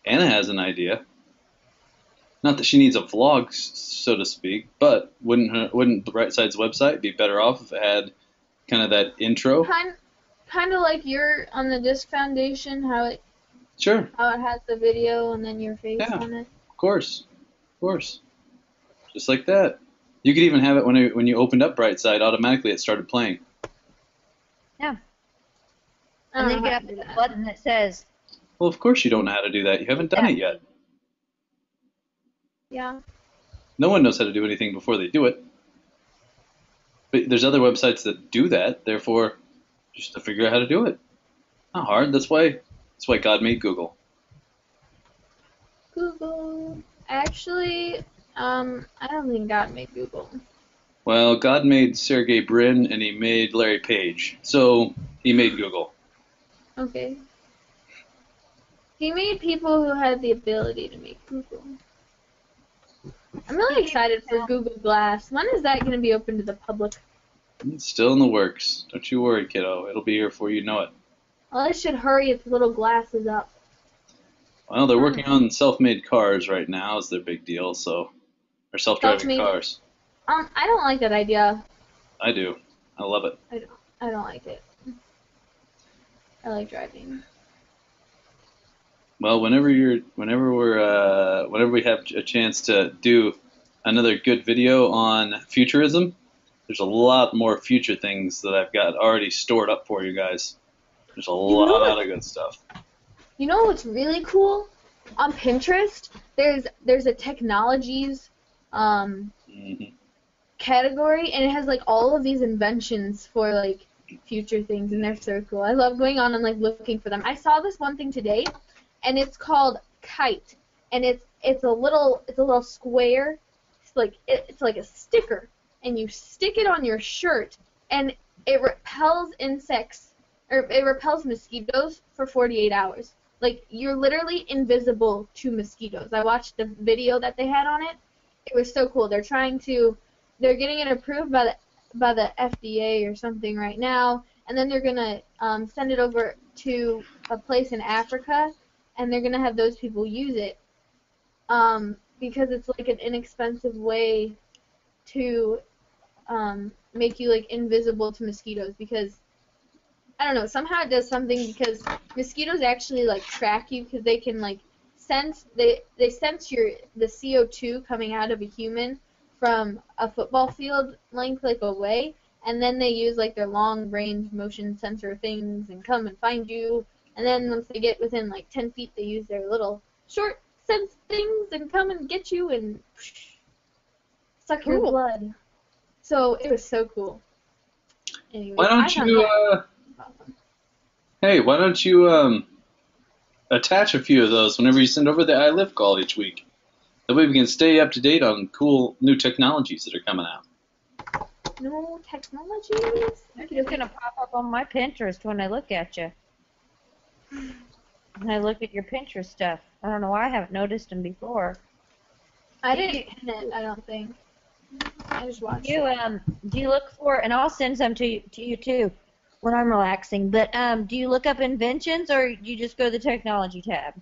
Anna has an idea. Not that she needs a vlog, so to speak, but wouldn't the Right Side's website be better off if it had kind of that intro? Kind of like you're on the Disque Foundation, how it has the video and then your face on it. Of course. Just like that. You could even have it when you opened up Brightside, automatically it started playing. Yeah. And then you get the button that says. Well, of course you don't know how to do that. You haven't done it yet. Yeah. No one knows how to do anything before they do it. But there's other websites that do that, therefore, just to figure out how to do it. Not hard. That's why God made Google. Google. Actually, I don't think God made Google. Well, God made Sergey Brin and he made Larry Page. So he made Google. Okay. He made people who had the ability to make Google. I'm really excited for Google Glass. When is that going to be open to the public? It's still in the works. Don't you worry, kiddo. It'll be here before you know it. Well, it should hurry its little glasses up. Well, they're working on self-made cars right now is their big deal, or self-driving cars. I don't like that idea. I do. I love it. I don't like it. I like driving. Well, whenever we have a chance to do another good video on futurism, there's a lot more future things that I've got already stored up for you guys. There's a lot of good stuff. You know what's really cool? On Pinterest, there's a technologies category, and it has like all of these inventions for like future things, and they're so cool. I love going on and like looking for them. I saw this one thing today, and it's called Kite, and it's a little square. It's like a sticker, and you stick it on your shirt, and it repels insects, or it repels mosquitoes for 48 hours. Like, you're literally invisible to mosquitoes. I watched the video that they had on it. It was so cool. They're getting it approved by the FDA or something right now, and then they're gonna send it over to a place in Africa, and they're gonna have those people use it, because it's like an inexpensive way to make you like invisible to mosquitoes, because I don't know, somehow it does something, because mosquitoes actually like track you, because they can like sense they sense the CO2 coming out of a human from a football field length like away, and then they use like their long range motion sensor things and come and find you, and then once they get within like 10 feet, they use their little short sense things and come and get you and suck your blood. So it was so cool. Anyway, why don't you attach a few of those whenever you send over the I Live call each week. That way we can stay up to date on cool new technologies that are coming out. No technologies? They're just gonna pop up on my Pinterest when I look at you. When I look at your Pinterest stuff. I don't know why I haven't noticed them before. I didn't pin it, I don't think. I just watched Do you look for, and I'll send some to you too when I'm relaxing, but do you look up inventions or do you just go to the technology tab?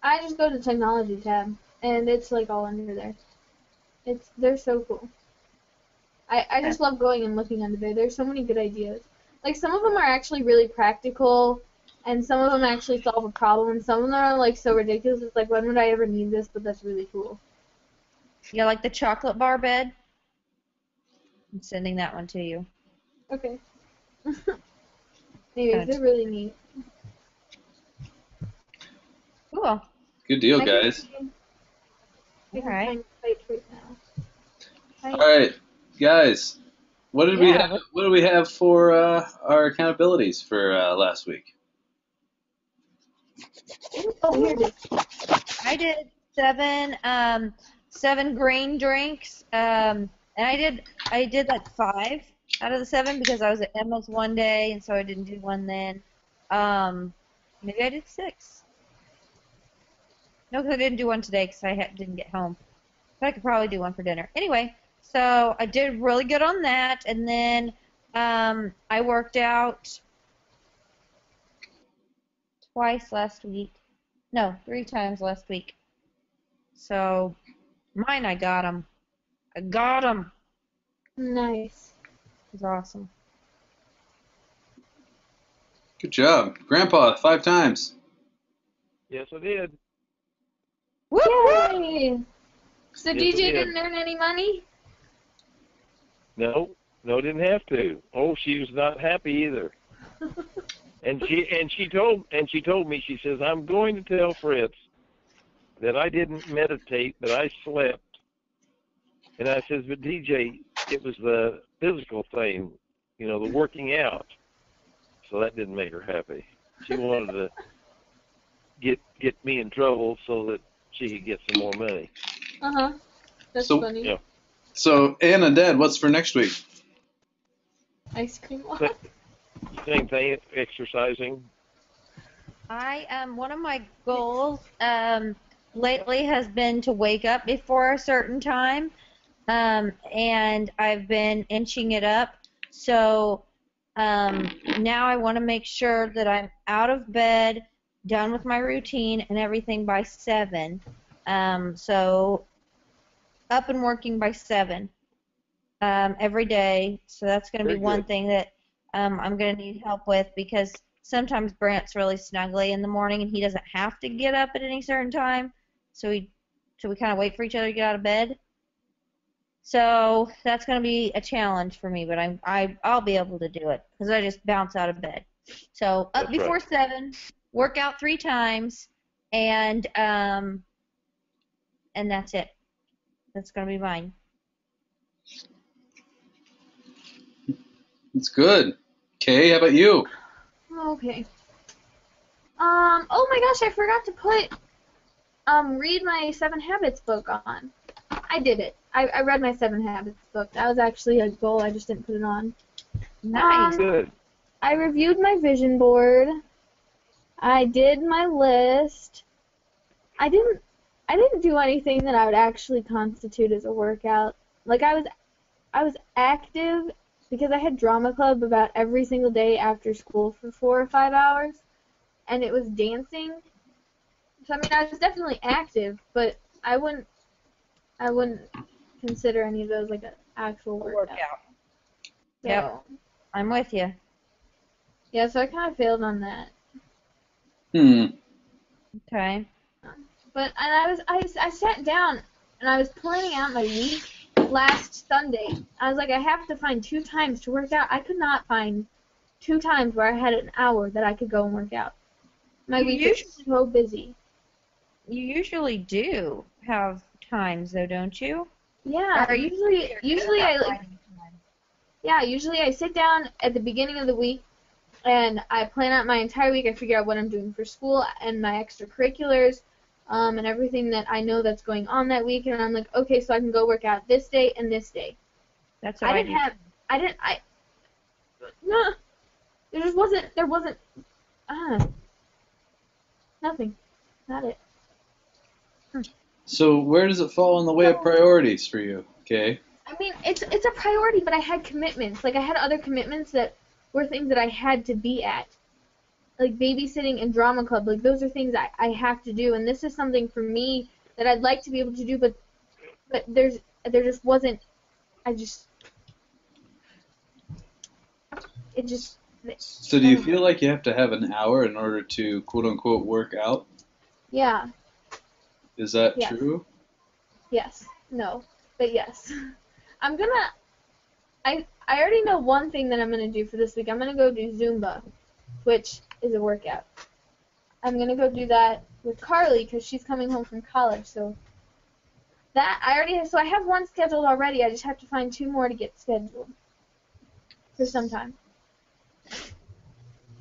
I just go to the technology tab, and it's like all under there. They're so cool. I just love going and looking under there. There's so many good ideas. Like, some of them are actually really practical, and some of them actually solve a problem, and some of them are like so ridiculous. It's like, when would I ever need this? But that's really cool. Yeah, like the chocolate bar bed. I'm sending that one to you. Okay. Anyways, they're really neat. Cool. Good deal, guys. We can Alright. find fights right now. All right, guys. What did we have? What do we have for our accountabilities for last week? Oh, here it is. I did seven green drinks, and I did like 5 out of the 7 because I was at Emma's one day, and so I didn't do one then. Maybe I did 6. No, because I didn't do one today because I didn't get home. But I could probably do one for dinner. Anyway, so I did really good on that, and then I worked out twice last week. No, 3 times last week. So mine, I got them. I got them. Nice. It was awesome. Good job, Grandpa. 5 times. Yes, I did. Woo! Yay! So Yes, DJ it did. didn't earn any money? No, didn't have to. Oh, she was not happy either. And she told me, she says, I'm going to tell Fritz that I didn't meditate, but I slept. And I says, but DJ, it was the physical thing, the working out. So that didn't make her happy. She wanted to get me in trouble so that she could get some more money. Uh-huh. That's So- funny. Yeah. So, Ann and Dad, what's for next week? Ice cream walk. Same thing, exercising. One of my goals lately has been to wake up before a certain time, and I've been inching it up. So now I want to make sure that I'm out of bed, done with my routine and everything by 7. So up and working by 7 every day. So that's going to be Very one good. thing that I'm going to need help with, because sometimes Brant's really snuggly in the morning and he doesn't have to get up at any certain time. So we kind of wait for each other to get out of bed. So that's going to be a challenge for me, but I'll be able to do it because I just bounce out of bed. So up That's before right. 7, work out 3 times, and that's it. That's going to be mine. It's good. Kay, how about you? Okay. Oh my gosh, I forgot to put read my 7 Habits book on. I did it. I read my 7 Habits book. That was actually a goal. I just didn't put it on. Nice. Good. I reviewed my vision board. I did my list. I didn't do anything that I would actually constitute as a workout. Like, I was active because I had drama club about every single day after school for 4 or 5 hours, and it was dancing. So I mean, I was definitely active, but I wouldn't consider any of those like an actual workout. So, Yep. I'm with you. yeah, so I kind of failed on that. Okay. But I sat down and I was planning out my week last Sunday. I was like, I have to find 2 times to work out. I could not find 2 times where I had an hour that I could go and work out. My week is so busy. You usually do have times, though, don't you? Yeah, Or usually I like. Yeah, usually I sit down at the beginning of the week and I plan out my entire week. I figure out what I'm doing for school and my extracurriculars, and everything that I know that's going on that week. And I'm like, okay, so I can go work out this day and this day. That's what I do. No, there wasn't, nothing, not it. So where does it fall in the way of priorities for you? Okay. I mean, it's a priority, but I had commitments. Like, I had other commitments that were things that I had to be at. Like, babysitting and drama club. Like, those are things I have to do. And this is something for me that I'd like to be able to do, but there just wasn't, So do you feel like you have to have an hour in order to quote-unquote work out? Yeah. Is that Yes. true? Yes. No. But yes. I already know one thing that I'm gonna do for this week. I'm gonna go do Zumba, which is a workout. I'm gonna go do that with Carly because she's coming home from college. So I have one scheduled already. I just have to find 2 more to get scheduled for some time.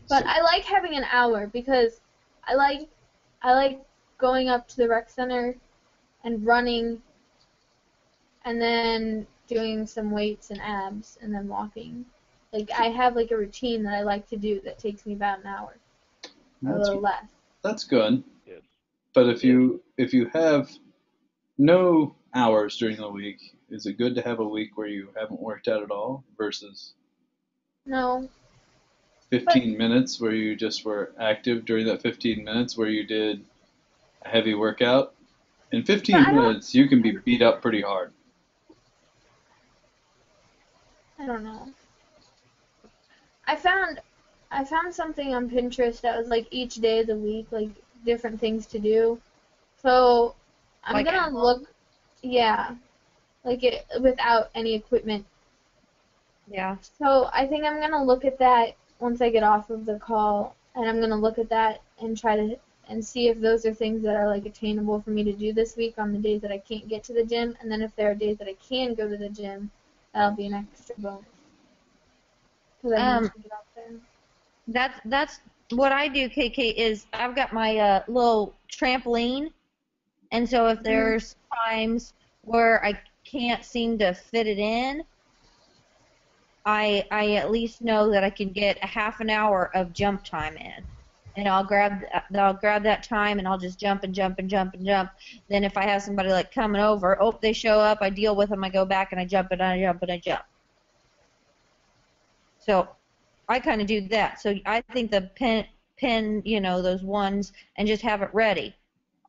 But I like having an hour because I like going up to the rec center and running, and then doing some weights and abs, and then walking. Like, I have like a routine that I like to do that takes me about an hour, or a little less. That's good. Yes. But if you have no hours during the week, is it good to have a week where you haven't worked out at all versus No. 15 minutes where you just were active during that 15 minutes where you did a heavy workout? In 15 minutes, you can be beat up pretty hard. I don't know. I found something on Pinterest that was like each day of the week, like different things to do. So I'm Like gonna look, yeah, like it without any equipment. Yeah. So I think I'm gonna look at that once I get off of the call, and I'm gonna look at that and try to and see if those are things that are like attainable for me to do this week on the days that I can't get to the gym, and then if there are days that I can go to the gym, that'll be an extra bonus. Because I need to get up there. That's what I do, KK, is I've got my little trampoline, and so if there's times where I can't seem to fit it in, I at least know that I can get a half an hour of jump time in. And I'll grab that time and I'll just jump and jump and jump and jump. Then if I have somebody like coming over, they show up, I deal with them, I go back and I jump and I jump and I jump. So I kind of do that. So I think the pin, those ones, and just have it ready.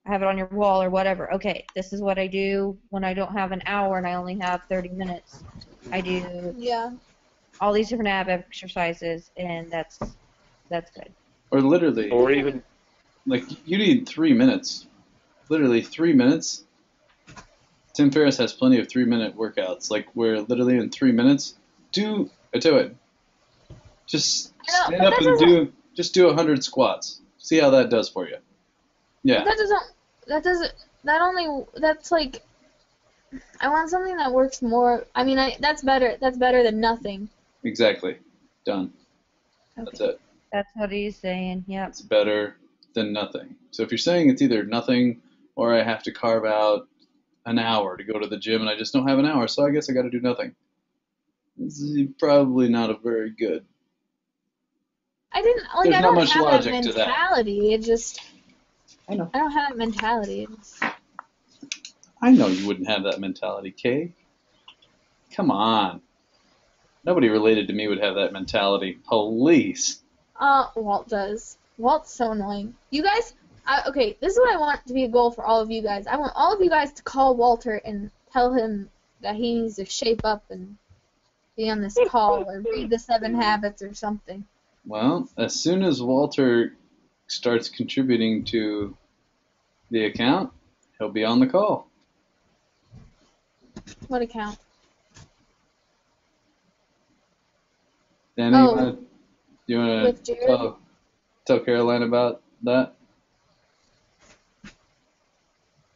Have it on your wall or whatever. Okay, this is what I do when I don't have an hour and I only have 30 minutes. I do all these different ab exercises, and that's good. Or literally, Or even, like, you need 3 minutes. Literally 3 minutes. Tim Ferriss has plenty of 3-minute workouts, like where literally in 3 minutes, I tell you what, just stand up and do 100 squats. See how that does for you. Yeah. That's like, I want something that works more. I mean, that's better than nothing. Exactly. Done. Okay. That's it. That's what he's saying, yeah. It's better than nothing. So if you're saying it's either nothing or I have to carve out an hour to go to the gym and I just don't have an hour, so I guess I got to do nothing. This is probably not a very good. There's not don't much have logic that to that. mentality. It just, I know. I don't have that mentality. I know you wouldn't have that mentality, Kay. Come on. Nobody related to me would have that mentality. Please. Walt does. Walt's so annoying. You guys, okay, this is what I want to be a goal for all of you guys. I want all of you guys to call Walter and tell him that he needs to shape up and be on this call or read the 7 Habits or something. Well, as soon as Walter starts contributing to the account, he'll be on the call. What account? Danny, you want to tell Caroline about that?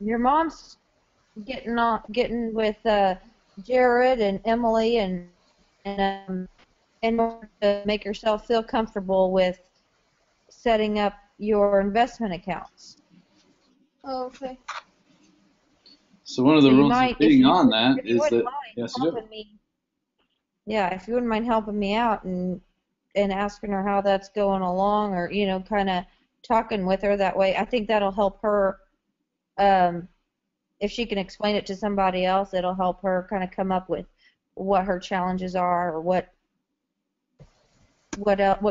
Your mom's getting with Jared and Emily and in order to make yourself feel comfortable with setting up your investment accounts. Oh, okay. So one of the So you rules might, of being on that if you is wouldn't that mind yes, you do. helping me, yeah, if you wouldn't mind helping me out and asking her how that's going along, or kind of talking with her that way, I think that'll help her. If she can explain it to somebody else, it'll help her kind of come up with what her challenges are, or what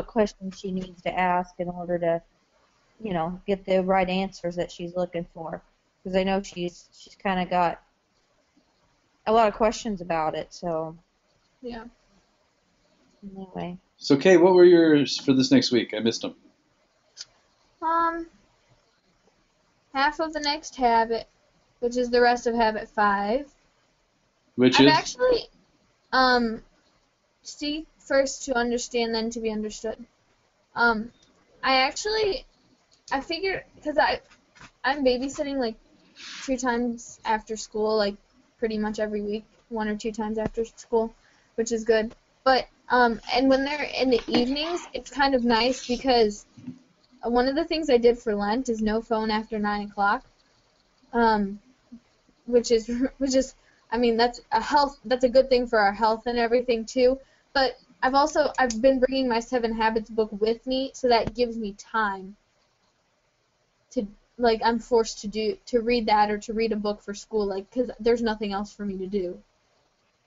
questions she needs to ask in order to, get the right answers that she's looking for. Because I know she's kind of got a lot of questions about it. So Yeah. anyway. So Kay, what were yours for this next week? I missed them. Half of the next habit, which is the rest of habit 5. Which I've is actually, see first to understand, then to be understood. I figured, because I'm babysitting like 2 times after school, like pretty much every week, 1 or 2 times after school, which is good. But and when they're in the evenings, it's kind of nice because one of the things I did for Lent is no phone after 9 o'clock, which is I mean that's a good thing for our health and everything too. But I've been bringing my 7 Habits book with me, so that gives me time to, like, I'm forced to read that or to read a book for school, like, because there's nothing else for me to do.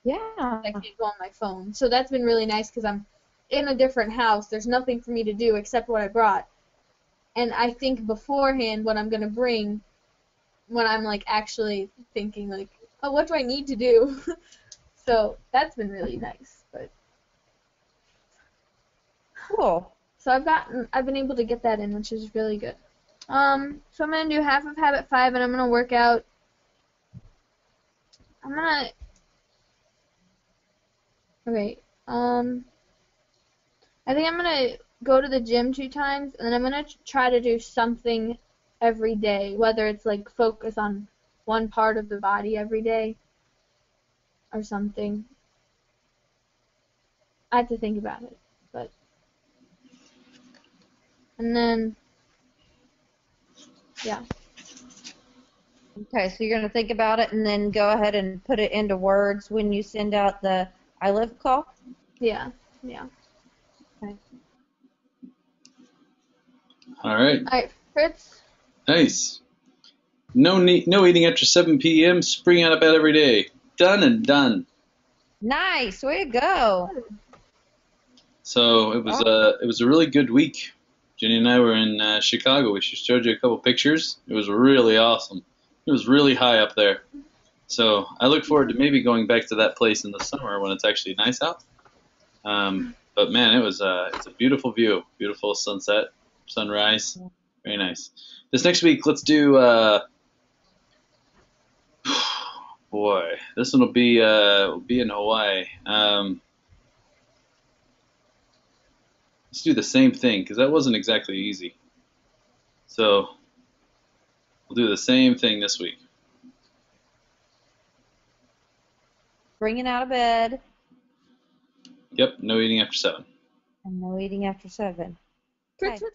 Yeah. I can't go on my phone. So that's been really nice because I'm in a different house. There's nothing for me to do except what I brought. And I think beforehand what I'm going to bring when I'm, like, actually thinking, like, oh, what do I need to do? So that's been really nice. But Cool. so I've been able to get that in, which is really good. So I'm going to do half of habit 5, and I'm going to work out. Okay, I think I'm going to go to the gym 2 times, and then I'm going to try to do something every day, whether it's, like, focus on one part of the body every day or something. I have to think about it, but... And then, yeah. Okay, so you're going to think about it and then go ahead and put it into words when you send out the I Live call? Yeah. Okay. all right. Alright, Fritz? Nice. No eating after 7 p.m. Spring out of bed every day. Done and done. Nice, way to go. So it was a really good week. Jenny and I were in Chicago. We showed you a couple pictures. It was really awesome. It was really high up there. So I look forward to maybe going back to that place in the summer when it's actually nice out. But man, it's a beautiful view, beautiful sunset, sunrise, very nice. This next week, let's do. Boy, this one will be in Hawaii. Let's do the same thing because that wasn't exactly easy. So we'll do the same thing this week. Bringing out of bed. Yep, no eating after 7. And no eating after 7. Fritz, Okay.